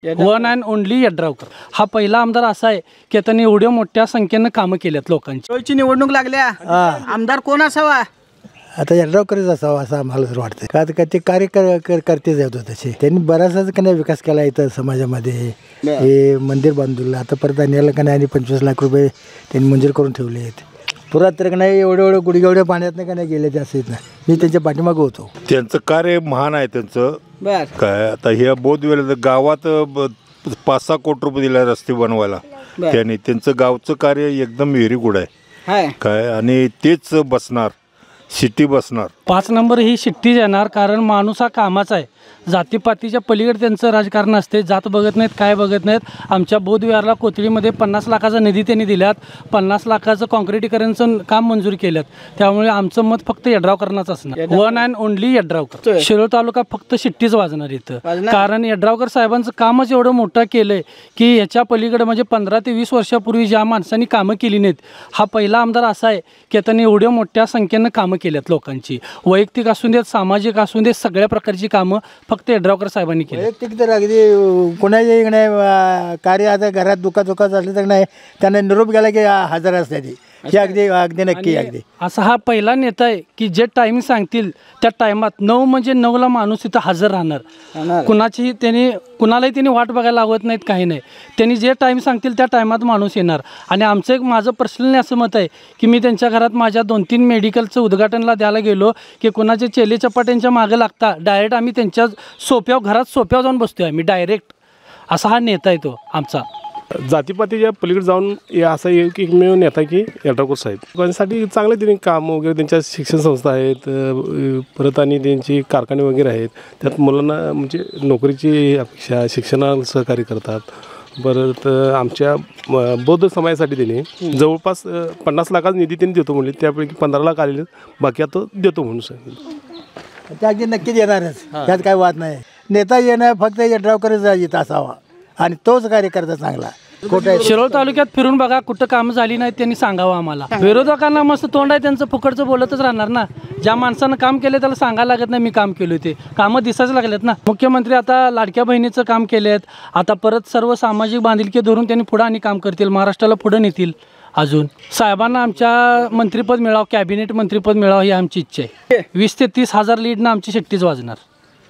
One and only Yadravkar हा पहिला आमदार असा आहे की त्यांनी एवढ्या मोठ्या संख्येने कामं केल्यात लोकांची। निवडणूक लागल्या, आमदार कोण असावा? आता यड्रावकरच असावा असं आम्हाला वाटतं। का ते कार्यकर्तेच आहेत तसे, त्यांनी बराचसाच का नाही विकास केला इथं समाजामध्ये। हे मंदिर बांधलं आता परत आणण्याला का नाही, आणि 25 लाख रुपये त्यांनी मंजूर करून ठेवले आहेत। पुरात तर का नाही एवढं गुडघेवढ्या पाण्यात का नाही गेले ते असं ना, मी त्यांच्या पाठीमागे होतो। त्यांचं कार्य महान आहे त्यांचं। काय आता हे बोधवेला गावात 5-6 कोटी रुपये दिला रस्ते बनवायला त्यांनी, त्यांचं गावचं कार्य एकदम व्हेरी गुड आहे काय, आणि तेच बसणार शिट्टी बसणार। 5 नंबर ही शिट्टीच येणार, कारण माणूस हा कामाचा आहे। जातीपातीच्या पलीकडे त्यांचं राजकारण असते, जात बघत नाहीत, काय बघत नाहीत। आमच्या बोधविहारला कोथळीमध्ये 50 लाखाचा निधी त्यांनी दिल्यात, 50 लाखाचं कॉन्क्रिटीकरणचं काम मंजूर केल्यात। त्यामुळे आमचं मत फक्त यड्रावकरांनाच असणार, one and only Yadravkar. Shirol तालुका फक्त शिट्टीच वाजणार इथं, कारण यड्रावकर साहेबांचं कामच एवढं मोठं केलंय की याच्या पलीकडे म्हणजे 15 ते 20 वर्षापूर्वी ज्या माणसांनी कामं केली नाहीत, हा पहिला आमदार असा आहे की त्यांनी एवढ्या मोठ्या संख्येनं कामं केल्यात लोकांची। वैयक्तिक असू देत, सामाजिक असू देत, सगळ्या प्रकारची कामं फक्त यड्रावकर साहेबांनी केली। वैयक्तिक तर अगदी कोणाच्या नाही कार्य आता घरात दुखात असले तर नाही, त्यांना निरोप गेला की हजर असते ती, हे अगदी नक्की अगदी असा हा पहिला नेता आहे की जे टायमिंग सांगतील त्या टायमात 9 म्हणजे 9ला माणूस इथं हजर राहणार। कुणाचीही कुणालाही त्यांनी वाट बघायला लावत नाहीत, काही नाही। त्यांनी जे टाईम सांगतील त्या टायमात माणूस येणार। आणि आमचं माझं पर्सनली असं मत आहे की मी त्यांच्या घरात माझ्या 2-3 मेडिकलचं उद्घाटनला द्यायला गेलो की कोणाचे चेले चपाट्यांच्या मागं लागता डायरेक्ट आम्ही त्यांच्या घरात सोप्यावर जाऊन बसतोय आम्ही डायरेक्ट। असा हा नेता आहे तो आमचा। जातीपातीच्या पलीकडे जाऊन असा एकमेव नेता की यड्रावकर साहेब लोकांसाठी चांगले त्यांनी काम वगैरे, त्यांच्या शिक्षण संस्था आहेत, परत आणि त्यांची कारखाने वगैरे आहेत, त्यात मुलांना म्हणजे नोकरीची अपेक्षा, शिक्षणाला सहकार्य करतात। परत आमच्या बौद्ध समाजासाठी त्यांनी जवळपास 50 लाखाचा निधी त्यांनी देतो म्हणले, त्यापैकी 15 लाख आलेले, बाकी आता देतो म्हणून सांगितलं। ते अगदी नक्कीच येणारच, त्यात काही वाद नाही। नेता येणं फक्त यड्रावकरच येत असावा आणि तोच कार्यकर्ता चांगला। शिरोळ तालुक्यात फिरून बघा, कुठं कामं झाली नाहीत त्यांनी सांगावं आम्हाला। विरोधकांना मस्त तोंड आहे त्यांचं, फुकटचं बोलतच राहणार ना। ज्या माणसानं काम केले त्याला सांगायला लागत नाही मी काम केलं, ते कामं दिसायला लागलेत ना। मुख्यमंत्री आता लाडक्या बहिणीचं काम केलेत, आता परत सर्व सामाजिक बांधिलकी धरून त्यांनी पुढं आणि काम करतील, महाराष्ट्राला पुढं नेतील। अजून साहेबांना आमच्या मंत्रिपद मिळावं, कॅबिनेट मंत्रिपद मिळावं ही आमची इच्छा आहे। 20 ते 30 हजार लीडनं आमची शिट्टीच वाजणार।